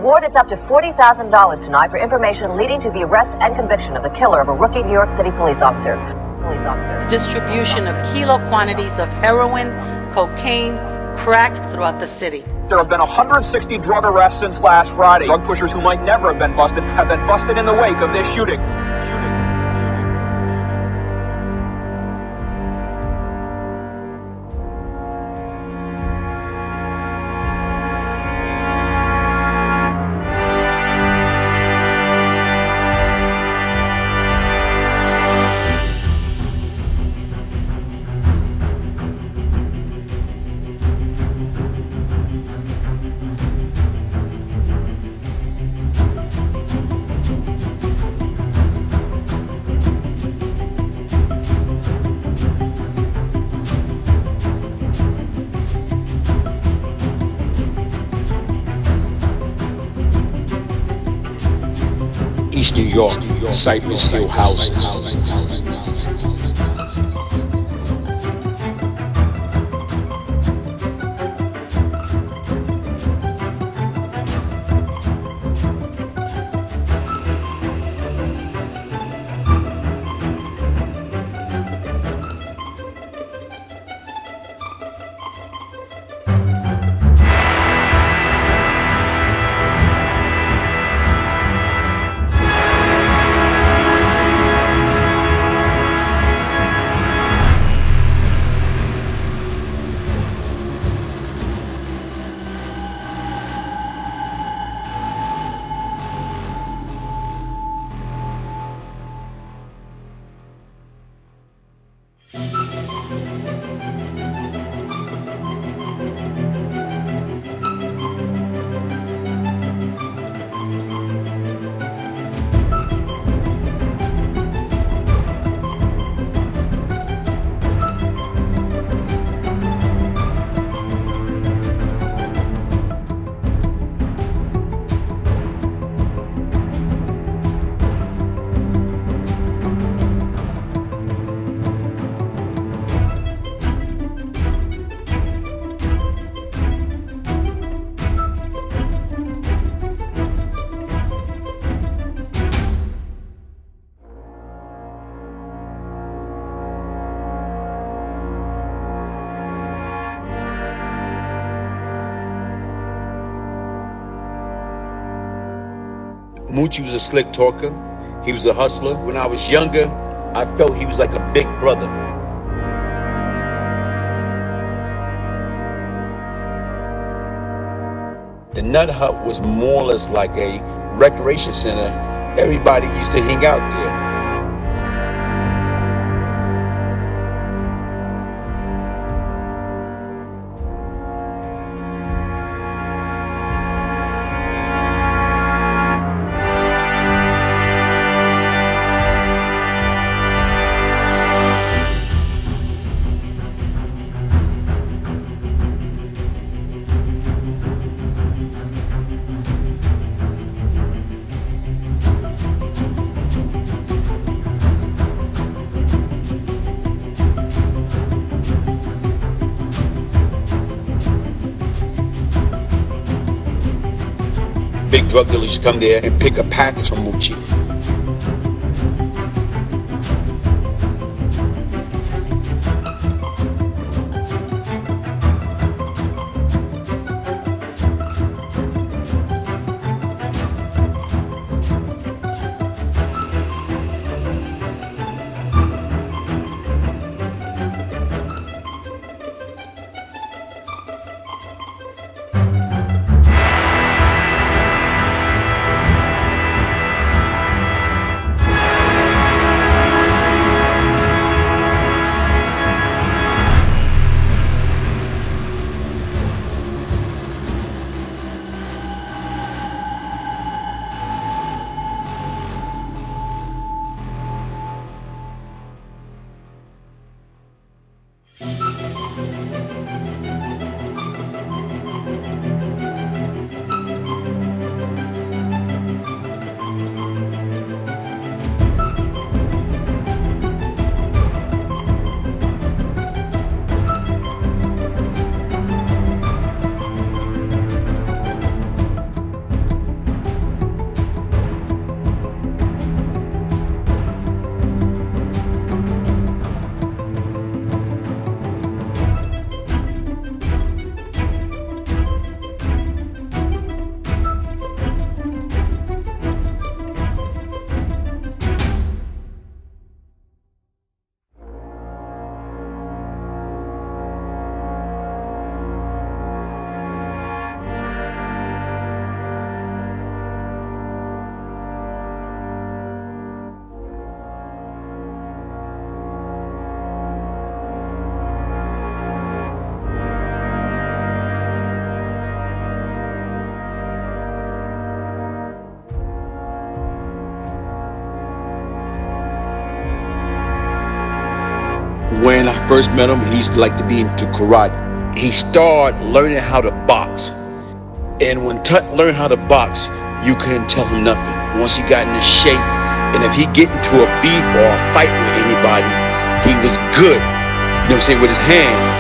award is up to $40,000 tonight for information leading to the arrest and conviction of the killer of a rookie New York City police officer. Distribution of kilo quantities of heroin, cocaine, crack throughout the city. There have been 160 drug arrests since last Friday. Drug pushers who might never have been busted in the wake of this shooting. East New York, Cypress Hill houses. Moochie was a slick talker. He was a hustler. When I was younger, I felt he was like a big brother. The Nut Hut was more or less like a recreation center. Everybody used to hang out there. Big drug dealers come there and pick a package from Moochie. When I first met him, he used to like to be into karate. He started learning how to box. And when Tut learned how to box, you couldn't tell him nothing. Once he got into shape, and if he get into a beef or a fight with anybody, he was good. You know what I'm saying, with his hand.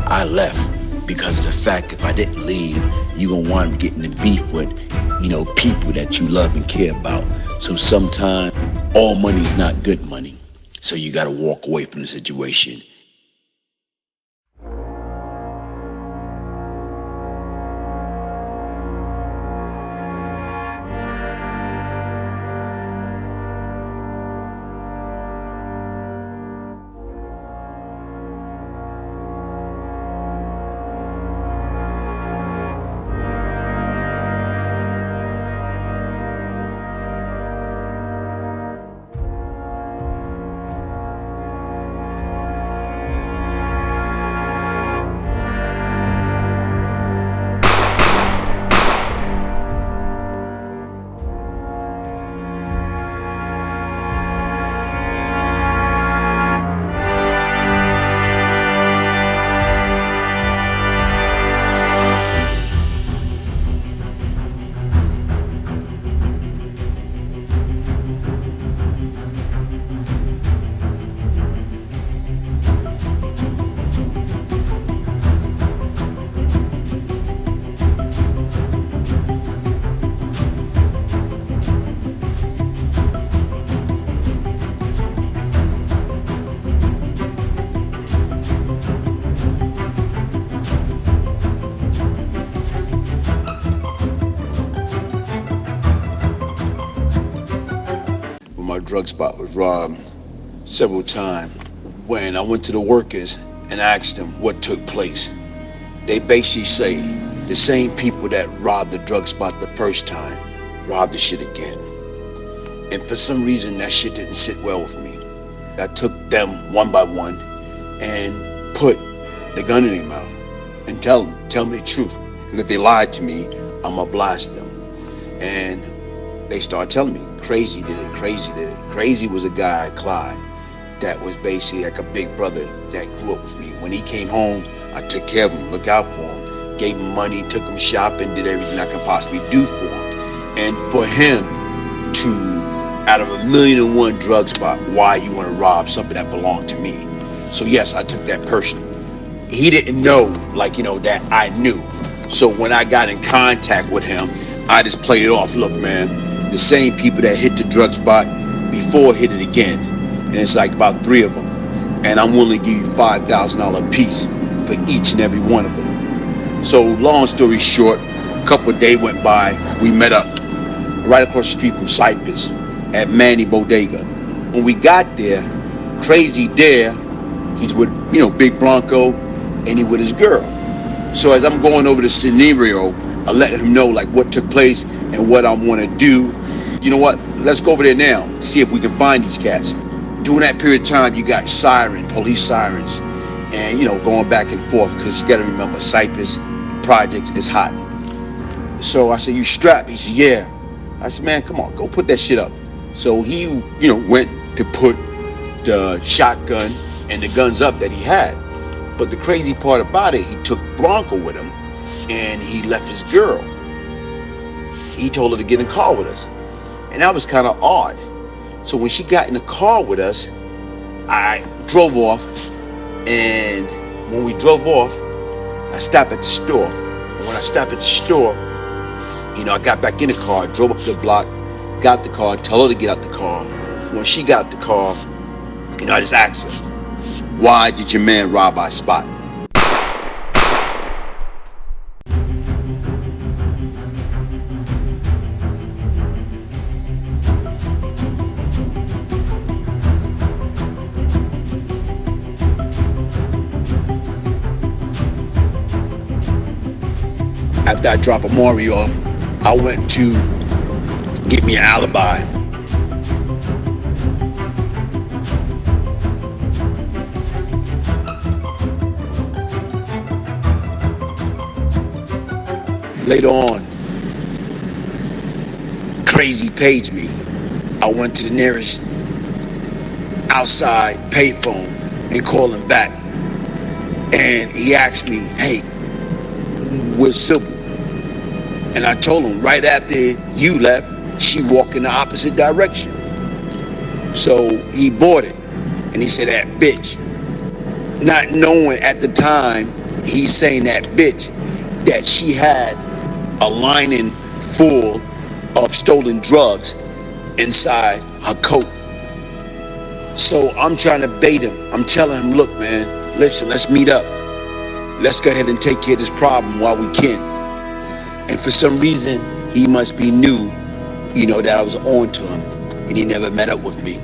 I left because of the fact if I didn't leave, you're going to wind up getting in beef with, people that you love and care about. So sometimes all money is not good money. So you got to walk away from the situation. Drug spot was robbed several times. When I went to the workers and asked them what took place, they basically say the same people that robbed the drug spot the first time robbed the shit again. And for some reason that shit didn't sit well with me. I took them one by one and put the gun in their mouth and tell me the truth. And if they lied to me, I'ma blast them. And they started telling me, Crazy did it, Crazy did it. Crazy was a guy, Clyde, that was basically like a big brother that grew up with me. When he came home, I took care of him, looked out for him, gave him money, took him shopping, did everything I could possibly do for him. And for him to, out of 1,000,001 drug spot, why you want to rob something that belonged to me? So yes, I took that personally. He didn't know, that I knew. So when I got in contact with him, I just played it off. Look, man, the same people that hit the drug spot before hit it again. And it's like about 3 of them. And I'm willing to give you $5,000 a piece for each and every one of them. So long story short, a couple of days went by, we met up right across the street from Cypress at Manny Bodega. When we got there, Crazy there, he's with, Big Blanco, and he with his girl. So as I'm going over the scenario, I let him know what took place and what I want to do. You know what? Let's go over there now, see if we can find these cats. During that period of time, you got police sirens, and going back and forth, because you got to remember, Cypress projects is hot. So I said, you strapped? He said, yeah. I said, man, come on, go put that shit up. So he, went to put the shotgun and the guns up that he had. But the crazy part about it, he took Blanco with him, and he left his girl. He told her to get in the car with us. And that was kind of odd. So when she got in the car with us, I drove off. And when we drove off, I stopped at the store. And when I stopped at the store, I got back in the car, drove up to the block, got the car, told her to get out the car. When she got the car, I just asked her, why did your man rob our spot? After I dropped Amari off, I went to get me an alibi. Later on, Crazy paged me. I went to the nearest outside payphone and called him back. And he asked me, hey, where's Sybil? And I told him right after you left, she walked in the opposite direction. So he bought it. And he said, that bitch. Not knowing at the time, he's saying that bitch, that she had a lining full of stolen drugs inside her coat. So I'm trying to bait him. I'm telling him, look, man, listen, let's meet up. Let's go ahead and take care of this problem while we can. And for some reason, he must be new, that I was on to him, and he never met up with me.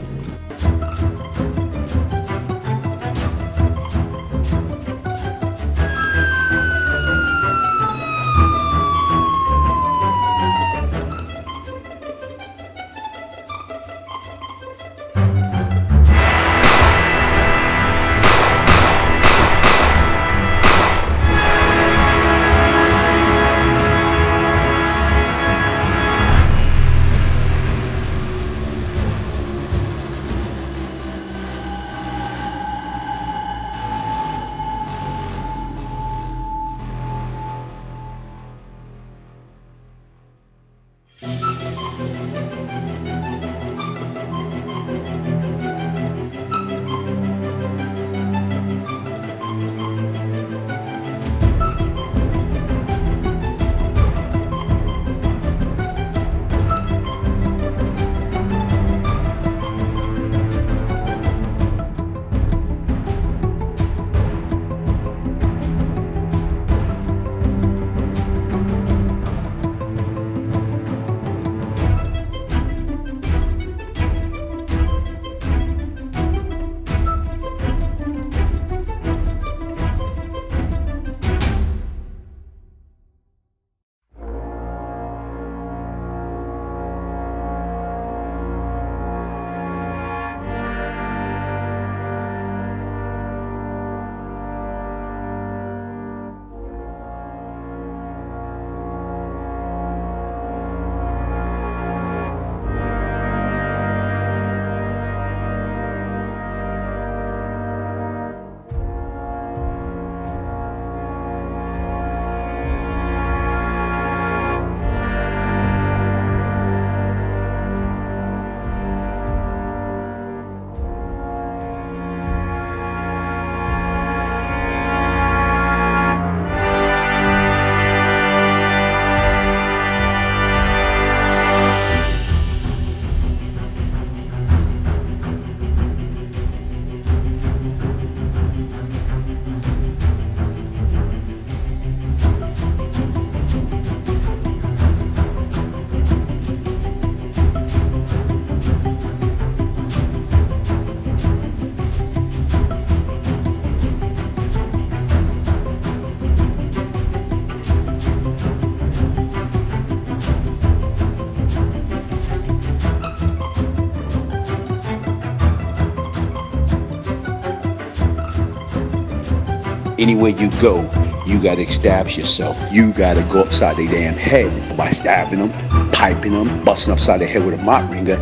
Anywhere you go, you gotta establish yourself. You gotta go upside their damn head by stabbing them, piping them, busting upside their head with a mop wringer.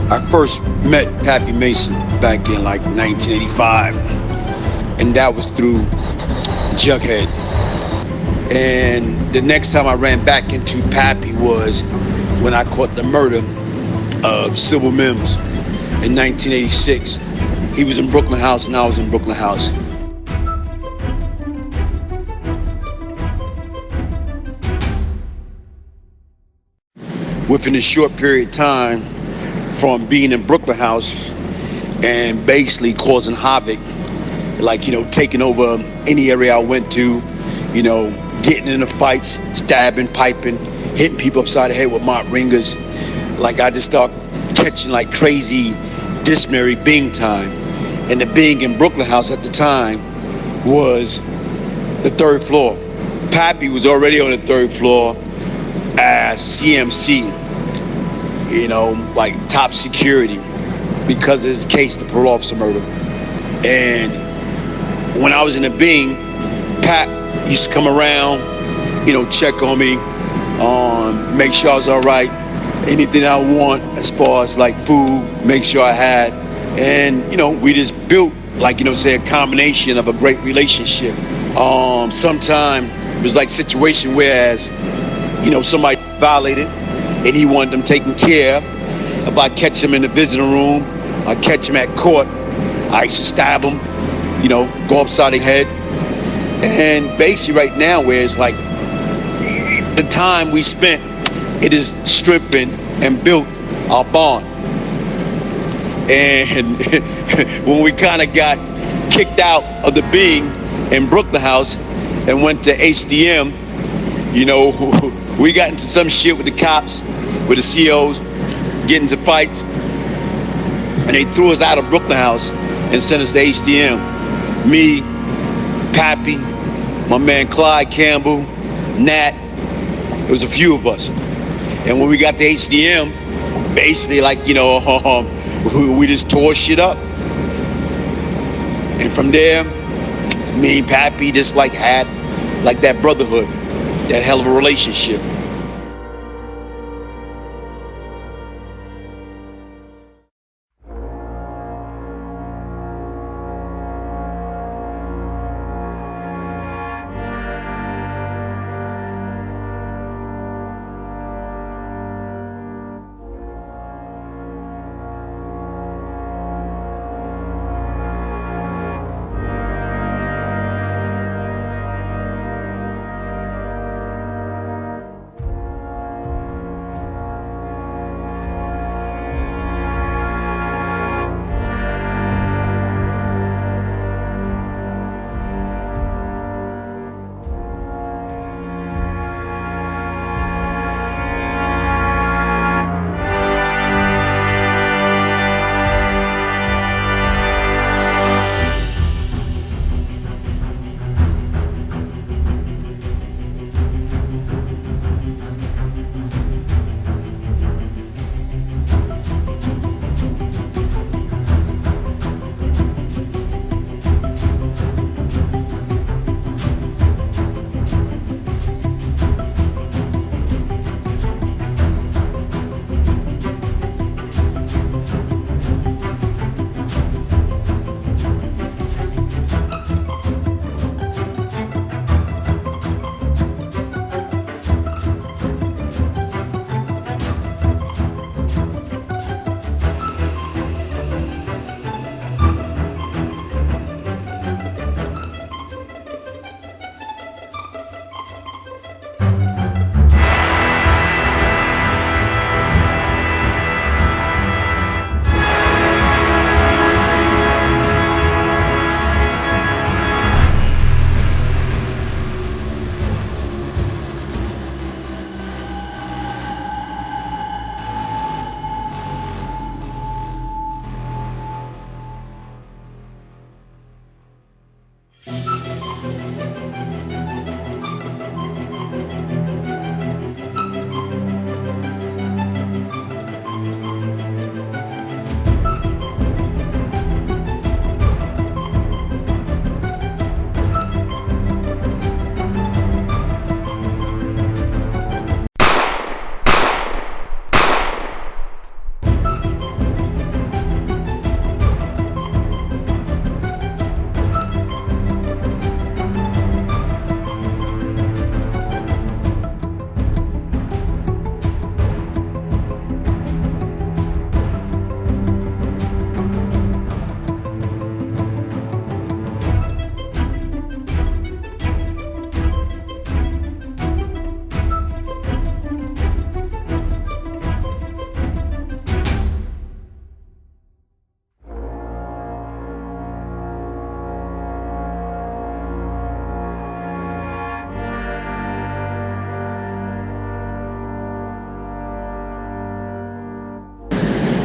I first met Pappy Mason back in like 1985, and that was through Jughead. And the next time I ran back into Pappy was when I caught the murder of Sybil Mims in 1986. He was in Brooklyn House and I was in Brooklyn House. Within a short period of time, from being in Brooklyn House and basically causing havoc, taking over any area I went to, getting into fights, stabbing, piping, hitting people upside the head with mop ringers. I just started catching like crazy dysentery Bing time. And the Bing in Brooklyn House at the time was the 3rd floor. Pappy was already on the 3rd floor as CMC, top security. because of his case, the parole officer murder. And when I was in the Bing, Pat used to come around, check on me, make sure I was all right. Anything I want as far as like food, make sure I had. And, we just built a combination of a great relationship. Sometime it was like situation whereas, somebody violated and he wanted them taken care of. If I catch him in the visiting room, I catch him at court, I used to stab him, go upside the head. And basically right now where it's like the time we spent, it has strengthened and built our bond. And when we kind of got kicked out of the Bing in Brooklyn House and went to HDM, we got into some shit with the cops, with the COs, getting into fights, and they threw us out of Brooklyn House and sent us to HDM. Me, Pappy, my man Clyde Campbell, Nat, it was a few of us. And when we got to HDM, basically we just tore shit up. And from there, me and Pappy just had that brotherhood, that hell of a relationship.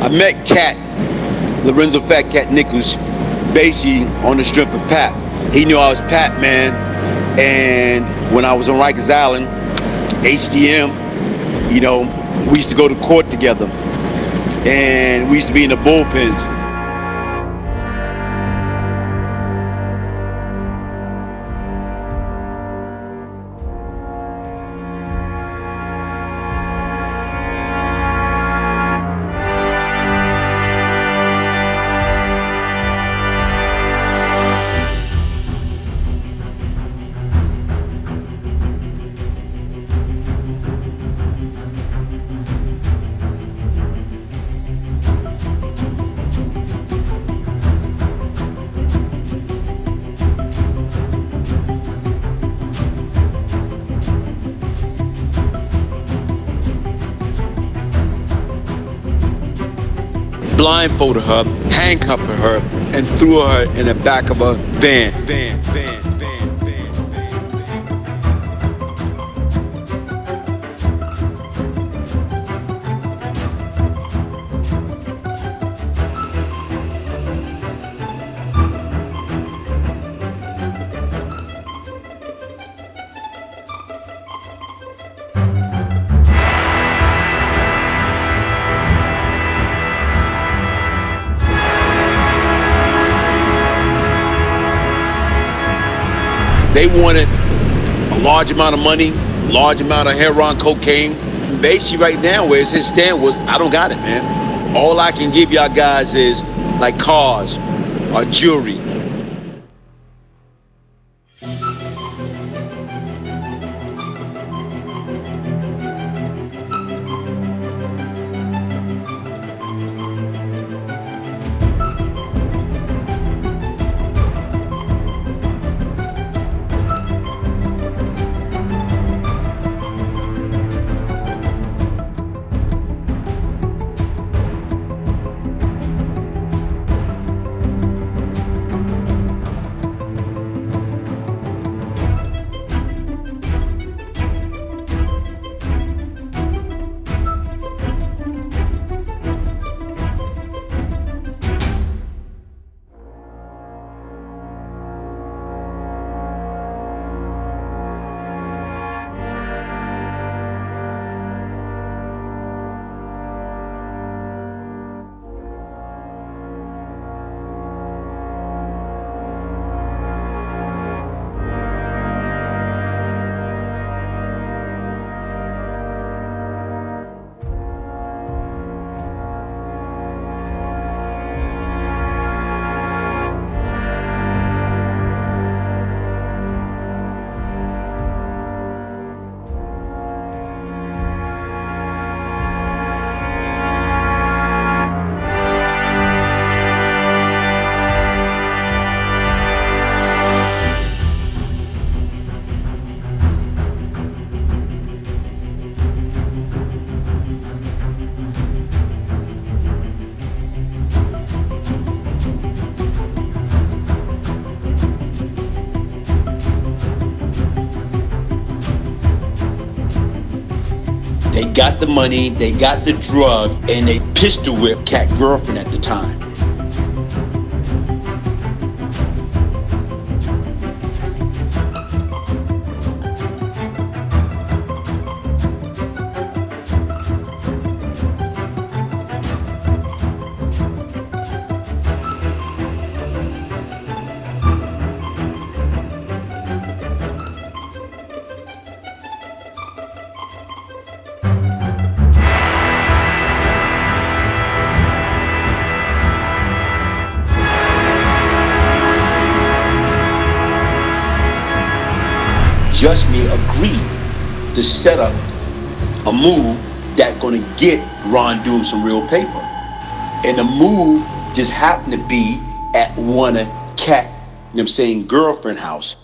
I met Cat, Lorenzo Fat Cat Nichols, basically on the strength of Pap. He knew I was Pap, man. And when I was on Rikers Island, HDM, you know, we used to go to court together. and we used to be in the bullpens. Blindfolded her, handcuffed her, and threw her in the back of a van. They wanted a large amount of money, large amount of heroin, cocaine. Basically right now, where his stand was, I don't got it, man. All I can give y'all guys is like cars or jewelry. They got the money, they got the drug, and they pistol whipped Cat girlfriend at the time. Just me agreed to set up a move that's gonna get Ron Doom some real paper. And the move just happened to be at one of Cat, you know what I'm saying, girlfriend house.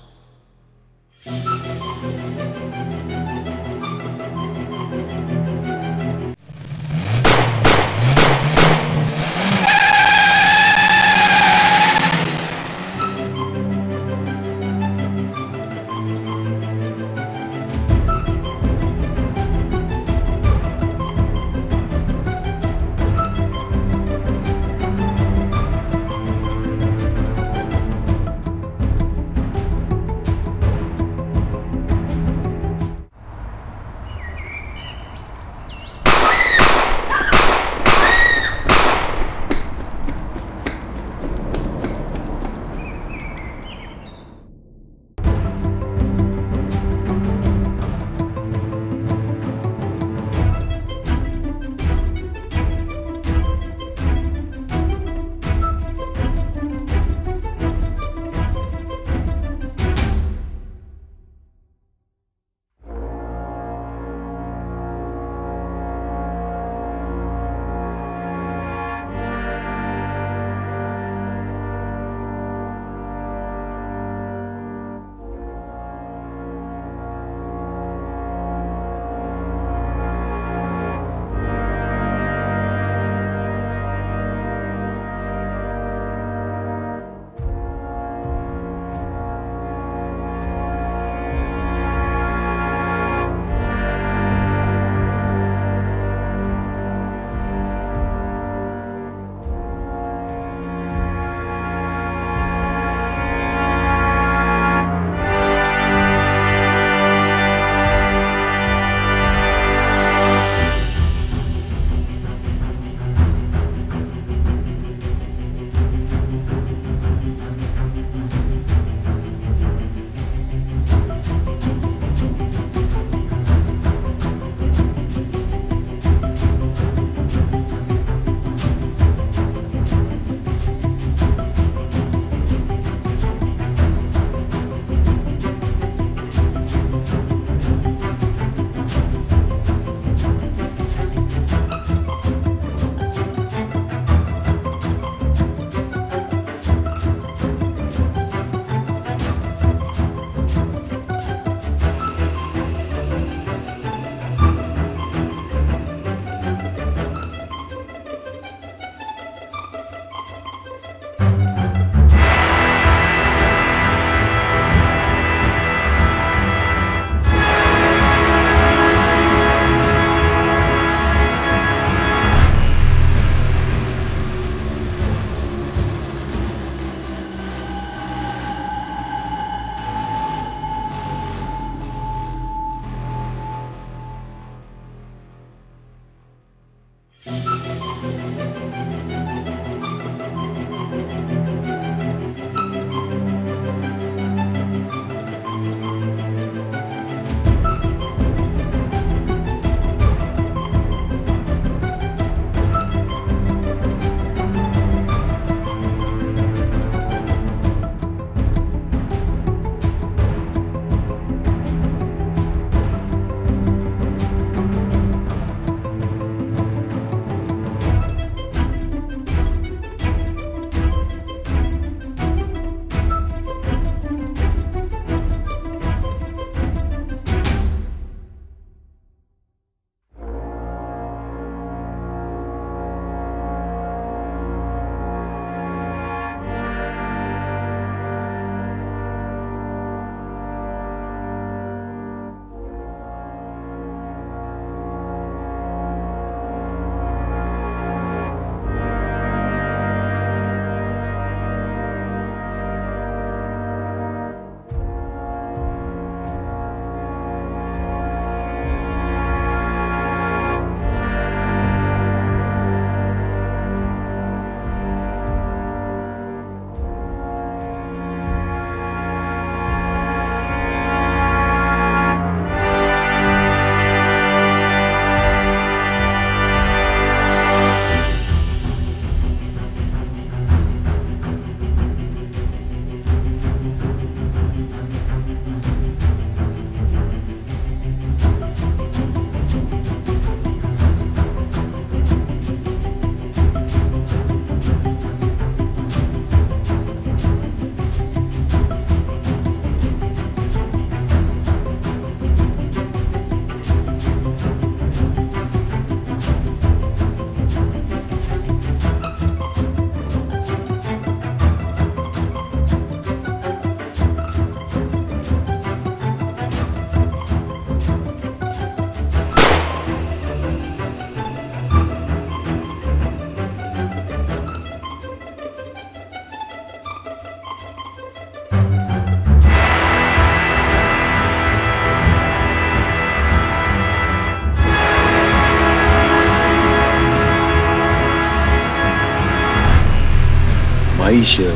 Aisha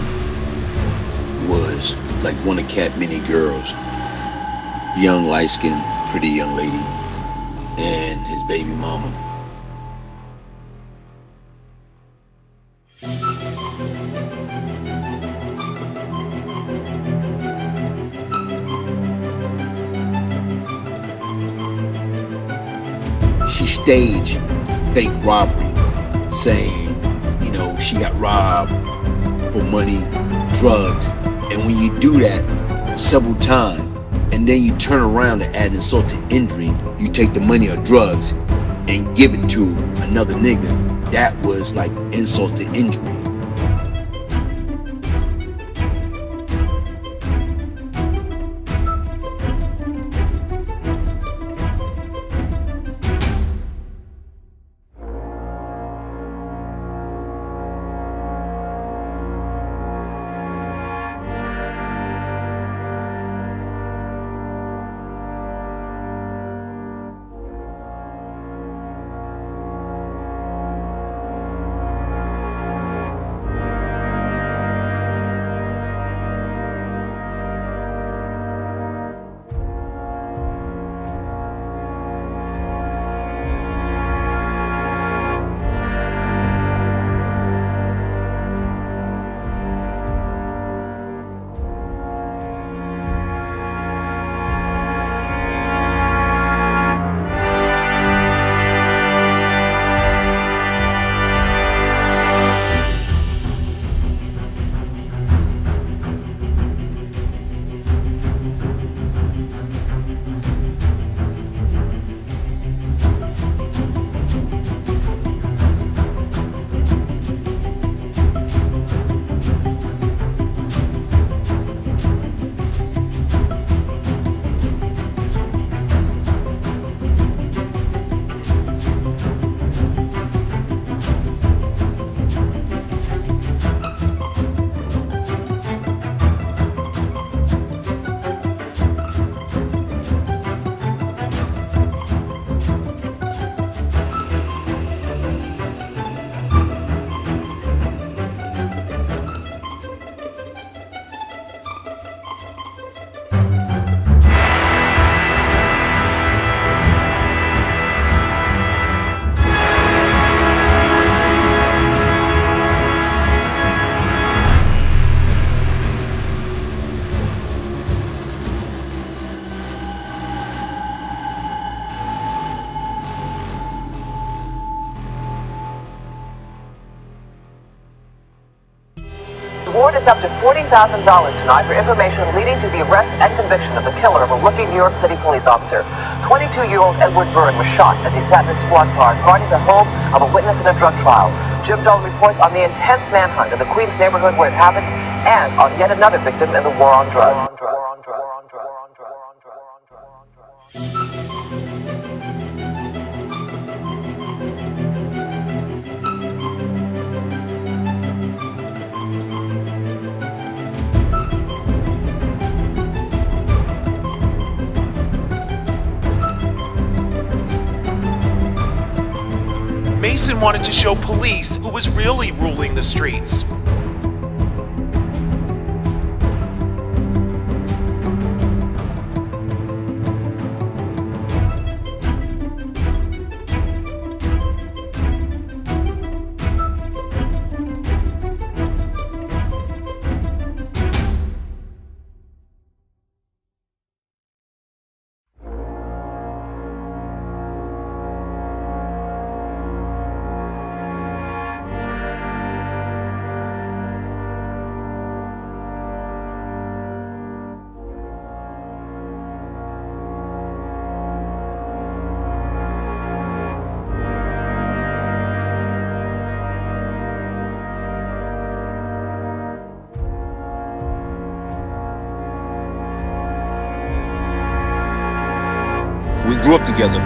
was like one of Cat many girls. Young, light-skinned, pretty young lady. And his baby mama. She staged fake robbery, saying, you know, she got robbed for money, drugs. And when you do that several times, and then you turn around and add insult to injury, you take the money or drugs and give it to another nigga, that was like insult to injury. Award is up to $40,000 tonight for information leading to the arrest and conviction of the killer of a rookie New York City police officer. 22-year-old Edward Byrne was shot as he sat in his squad car guarding the home of a witness in a drug trial. Jim Dolan reports on the intense manhunt of the Queens neighborhood where it happened and on yet another victim in the war on drugs. Mason wanted to show police who was really ruling the streets. We grew up together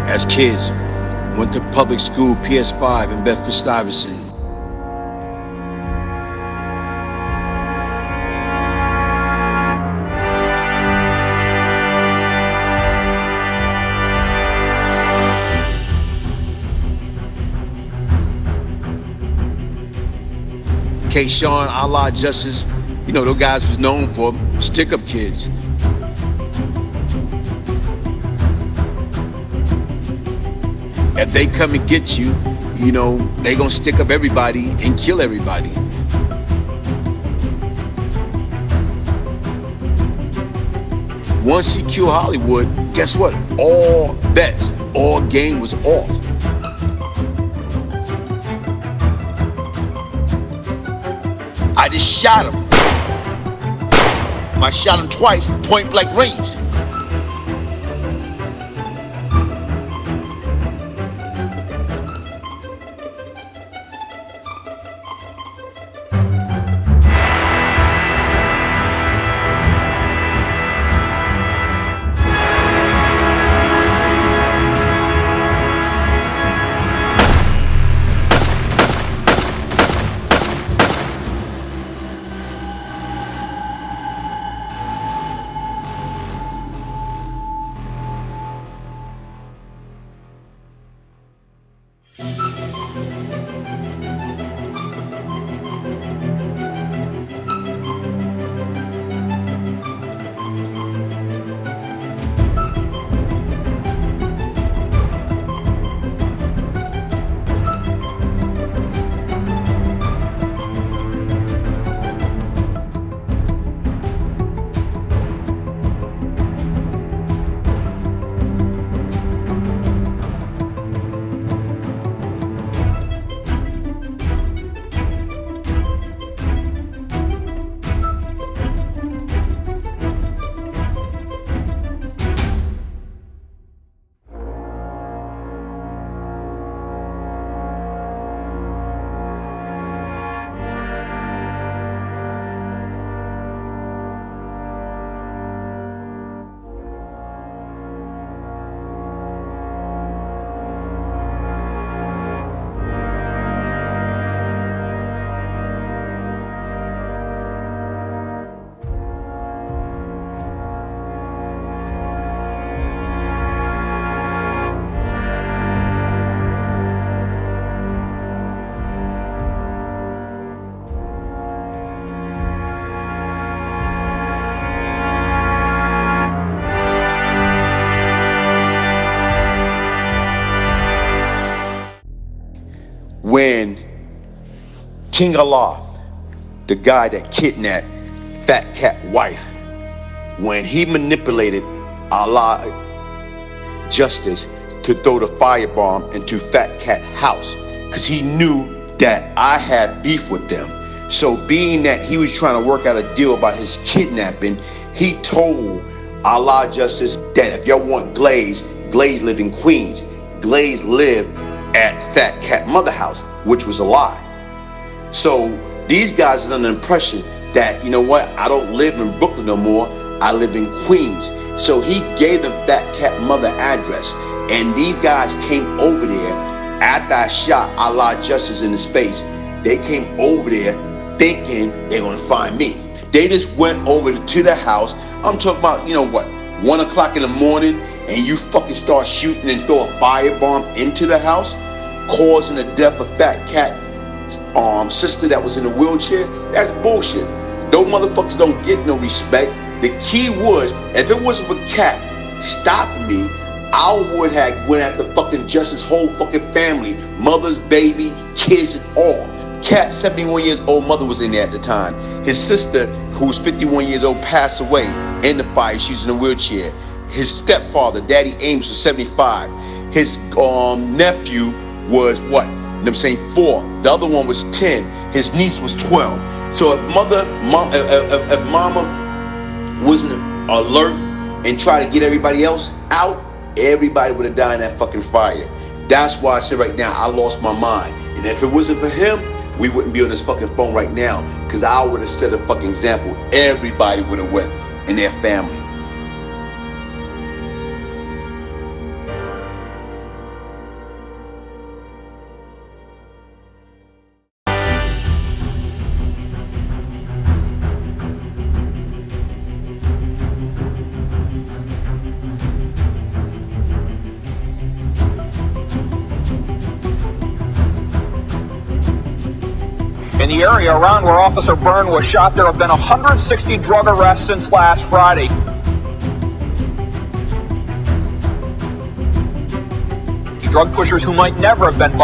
as kids, went to public school, PS5 in Bedford-Stuyvesant. K-Sean, Allah Justice, you know, those guys was known for stick-up kids. If they come and get you, you know, they gonna stick up everybody and kill everybody. Once he killed Hollywood, guess what? All bets, all game was off. I just shot him. I shot him twice, point blank range. When King Allah, the guy that kidnapped Fat Cat wife, when he manipulated Allah Justice to throw the firebomb into Fat Cat house, because he knew that I had beef with them. So being that he was trying to work out a deal about his kidnapping, he told Allah Justice that if y'all want Glaze, Glaze lived in Queens. Glaze lived at Fat Cat Mother House, which was a lie. So these guys are under the impression that, you know what, I don't live in Brooklyn no more, I live in Queens. So he gave them Fat Cat Mother address, and these guys came over there after I shot Allah Justice in his face. They came over there thinking they're gonna find me. They just went over to the house. I'm talking about, you know what, 1 o'clock in the morning, and you fucking start shooting and throw a firebomb into the house, causing the death of Fat Cat sister that was in a wheelchair. That's bullshit. Those motherfuckers don't get no respect. The key was, if it wasn't for Cat stopping me, I would have went after fucking Justice's whole fucking family, mother's baby, kids and all. Cat, 71 years old, mother was in there at the time. His sister, who was 51 years old, passed away in the fire. She's in a wheelchair. His stepfather, Daddy Ames, was 75. His nephew was what? I'm saying 4. The other one was 10. His niece was 12. So if if mama wasn't alert and tried to get everybody else out, everybody would have died in that fucking fire. That's why I said right now, I lost my mind. And if it wasn't for him, we wouldn't be on this fucking phone right now, because I would have set a fucking example. Everybody would have went in their family. In the area around where Officer Byrne was shot, there have been 160 drug arrests since last Friday. Drug pushers who might never have been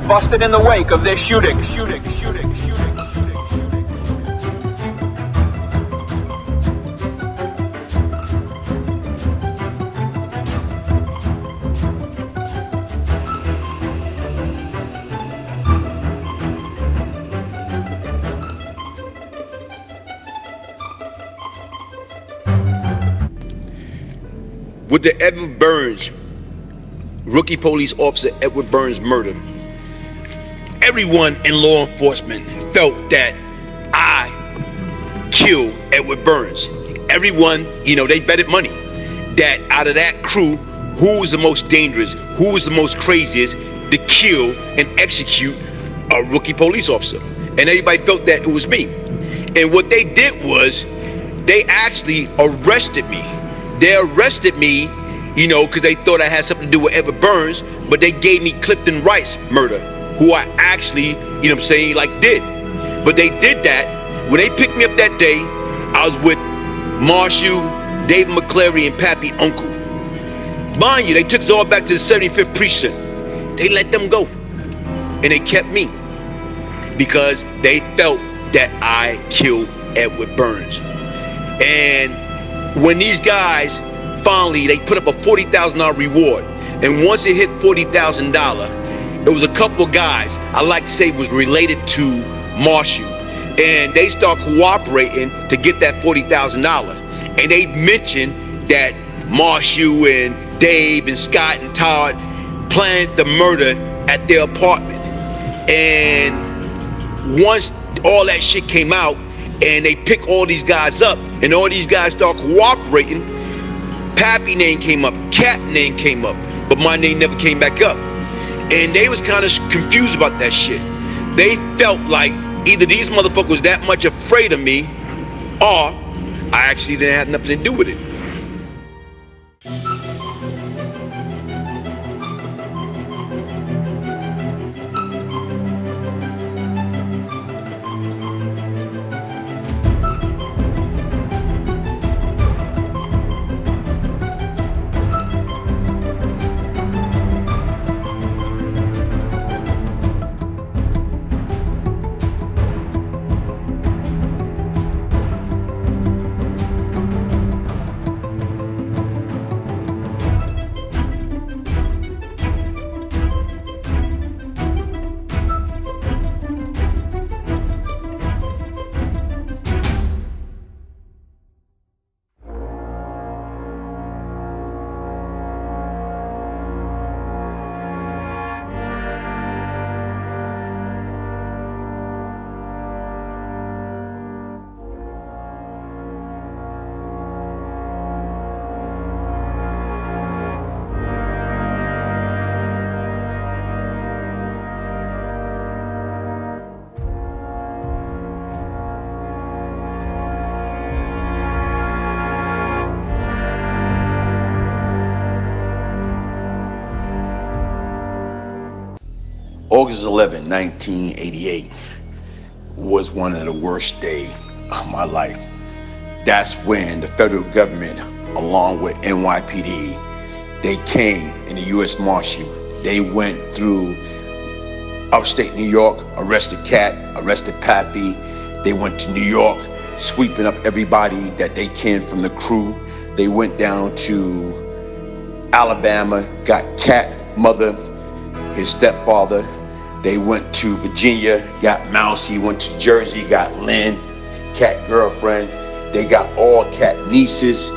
busted in the wake of this shooting. With the Edward Burns, rookie police officer Edward Burns murder, everyone in law enforcement felt that I killed Edward Burns. Everyone, they betted money that out of that crew, who was the most dangerous, who was the most craziest to kill and execute a rookie police officer. And everybody felt that it was me. And what they did was they actually arrested me. They arrested me, because they thought I had something to do with Edward Burns, but they gave me Clifton Rice murder, who I actually, did. But they did that. When they picked me up that day, I was with Marshall, Dave McClary, and Pappy uncle. Mind you, they took us all back to the 75th precinct. They let them go. And they kept me because they felt that I killed Edward Burns. And when these guys finally, they put up a $40,000 reward, and once it hit $40,000, there was a couple guys I like to say was related to Marshall, and they start cooperating to get that $40,000. And they mentioned that Marshall and Dave and Scott and Todd planned the murder at their apartment. And once all that shit came out, and they pick all these guys up, and all these guys start cooperating, Pappy name came up, Cat name came up, but my name never came back up. And they was kind of confused about that shit. They felt like either these motherfuckers was that much afraid of me, or I actually didn't have nothing to do with it. August 11, 1988 was one of the worst days of my life. That's when the federal government, along with NYPD, they came in the U.S. Marshal. They went through upstate New York, arrested Cat, arrested Pappy. They went to New York, sweeping up everybody that they can from the crew. They went down to Alabama, got Cat, mother, his stepfather. They went to Virginia, got Mousy, went to Jersey, got Lynn, Cat girlfriend. They got all Cat nieces,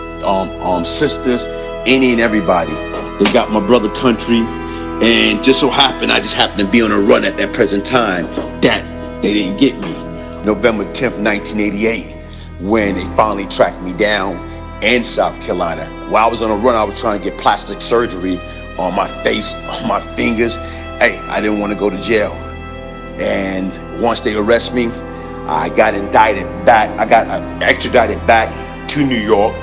sisters, any and everybody. They got my brother Country, and just so happened, I just happened to be on a run at that present time that they didn't get me. November 10th, 1988, when they finally tracked me down in South Carolina. While I was on a run, I was trying to get plastic surgery on my face, on my fingers. Hey, I didn't want to go to jail. And once they arrest me, I got indicted back. I got extradited back to New York,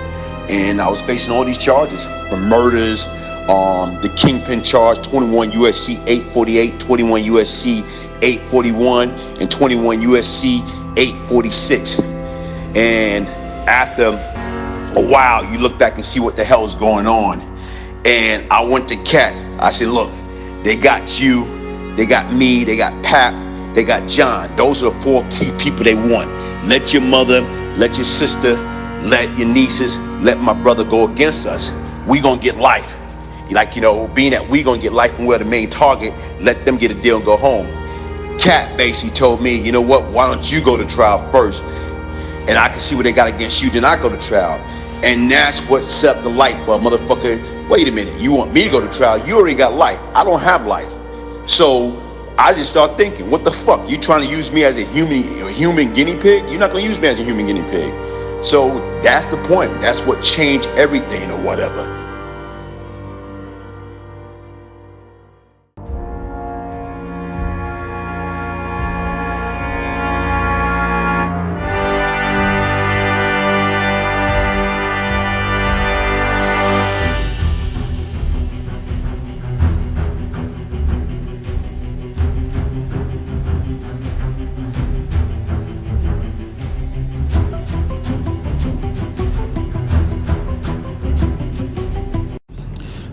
and I was facing all these charges from murders, the Kingpin charge, 21 USC 848, 21 USC 841 and 21 USC 846. And after a while, you look back and see what the hell is going on. And I went to Cat. I said, look, they got you, they got me, they got Pap, they got John. Those are the 4 key people they want. Let your mother, let your sister, let your nieces, let my brother go against us. We gonna get life. Like, you know, being that we gonna get life and we're the main target, let them get a deal and go home. Cat basically told me, you know what, why don't you go to trial first? And I can see what they got against you, then I go to trial. And that's what set the light bulb, motherfucker. Wait a minute, you want me to go to trial? You already got life. I don't have life. So I just start thinking, what the fuck? You trying to use me as a human guinea pig? You're not gonna use me as a human guinea pig. So that's the point. That's what changed everything or whatever.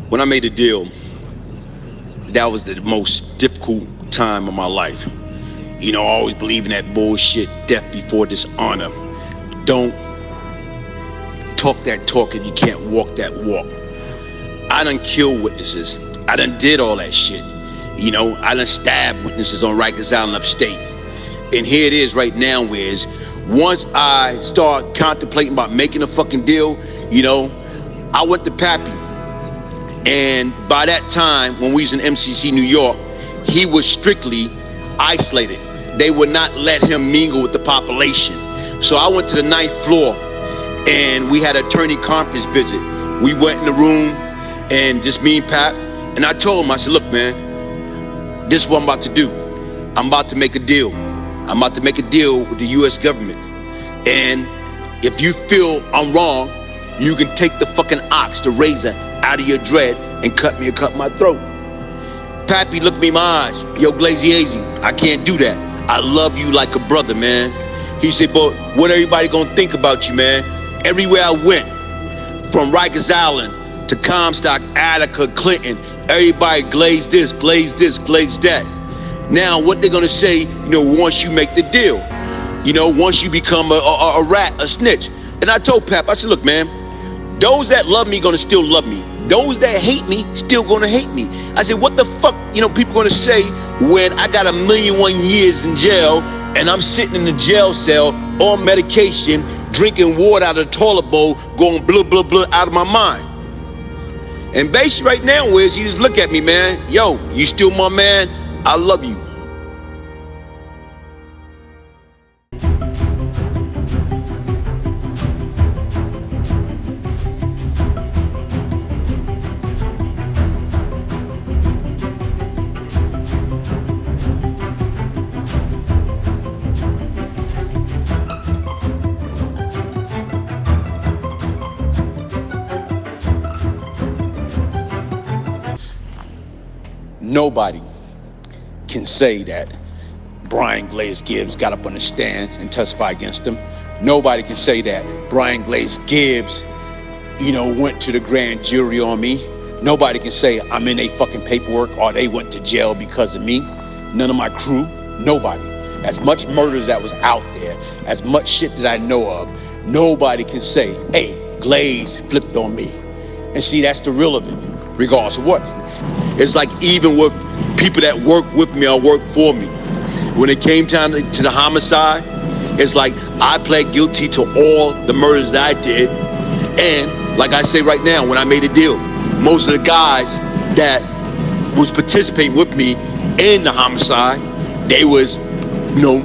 When I made a deal, that was the most difficult time of my life. You know, I always believe in that bullshit, death before dishonor. Don't talk that talk if you can't walk that walk. I done killed witnesses. I done did all that shit. You know, I done stabbed witnesses on Rikers Island upstate. And here it is right now, whereas once I start contemplating about making a fucking deal, you know, I went to Pappy. And by that time, when we was in MCC, New York, he was strictly isolated. They would not let him mingle with the population. So I went to the 9th floor and we had an attorney conference visit. We went in the room and just me and Pap, and I told him, I said, look, man, this is what I'm about to do. I'm about to make a deal. I'm about to make a deal with the US government. And if you feel I'm wrong, you can take the fucking ox, the razor, out of your dread and cut my throat. Pappy looked me in my eyes. Yo, Glaze, I can't do that. I love you like a brother, man. He said, but what everybody gonna think about you, man? Everywhere I went, from Rikers Island to Comstock, Attica, Clinton, everybody glaze this, glaze that. Now, what they're gonna say, you know, once you make the deal, you know, once you become a rat, a snitch. And I told Pap, I said, look, man, those that love me gonna still love me. Those that hate me still gonna hate me. I said, what the fuck, you know, people gonna say when I got 1,000,001 years in jail and I'm sitting in the jail cell on medication, drinking water out of the toilet bowl, going blah, blah, blah out of my mind. And basically right now is he just look at me, man. Yo, you still my man. I love you. Nobody can say that Brian Glaze Gibbs got up on the stand and testified against him. Nobody can say that Brian Glaze Gibbs, you know, went to the grand jury on me. Nobody can say I'm in a fucking paperwork or they went to jail because of me. None of my crew, nobody. As much murders that was out there, as much shit that I know of, nobody can say, hey, Glaze flipped on me. And see, that's the real of it, regardless of what. It's like even with people that work with me or work for me. When it came time to the homicide, it's like I pled guilty to all the murders that I did. And like I say right now, when I made a deal, most of the guys that was participating with me in the homicide, they was, you know,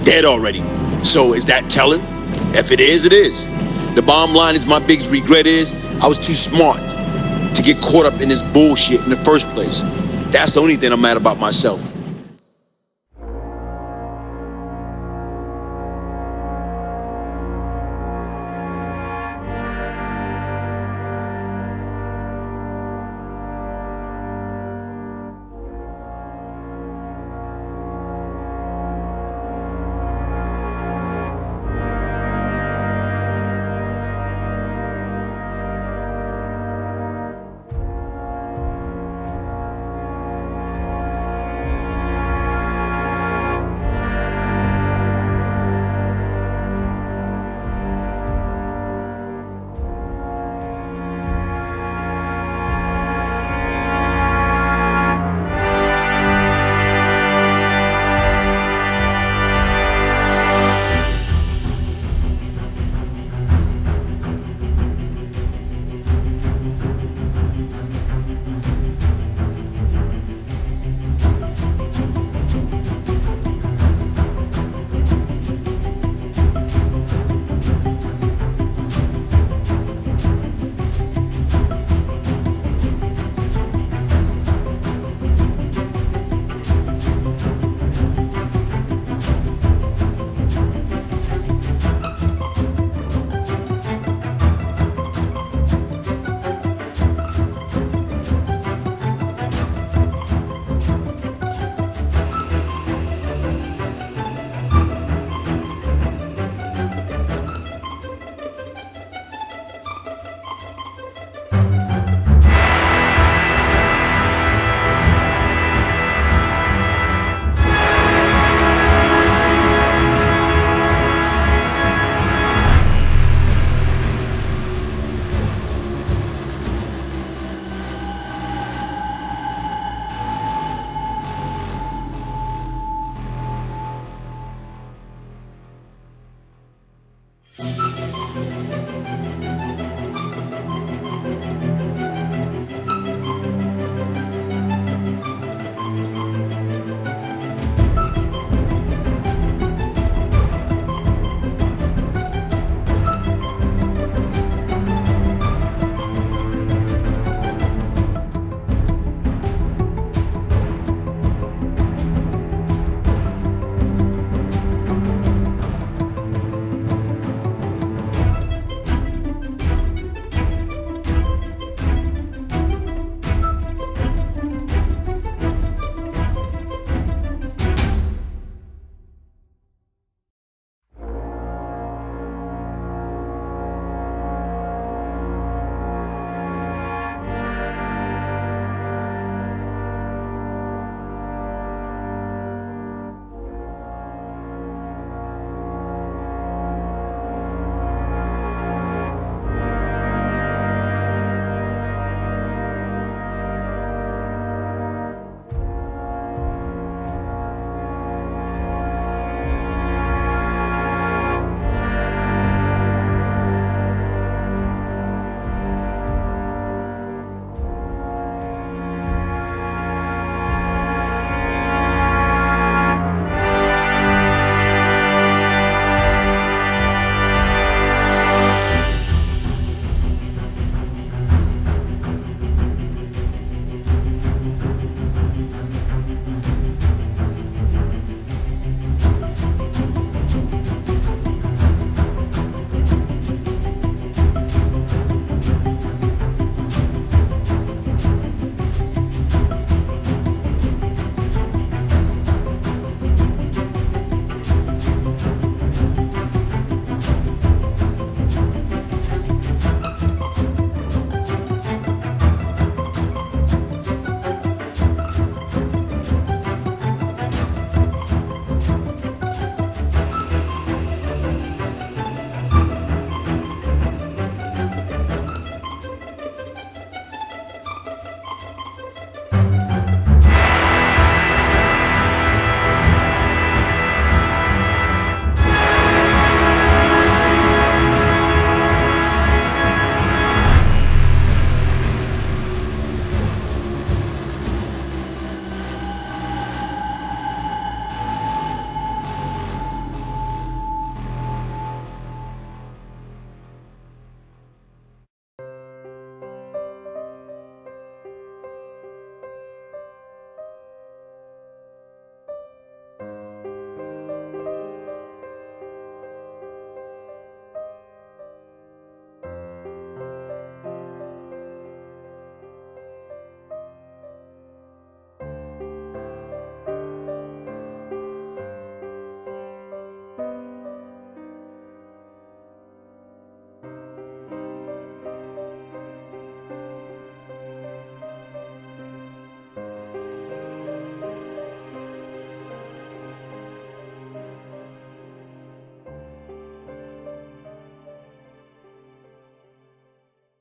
dead already. So is that telling? If it is, it is. The bottom line is my biggest regret is I was too smart to get caught up in this bullshit in the first place. That's the only thing I'm mad about myself.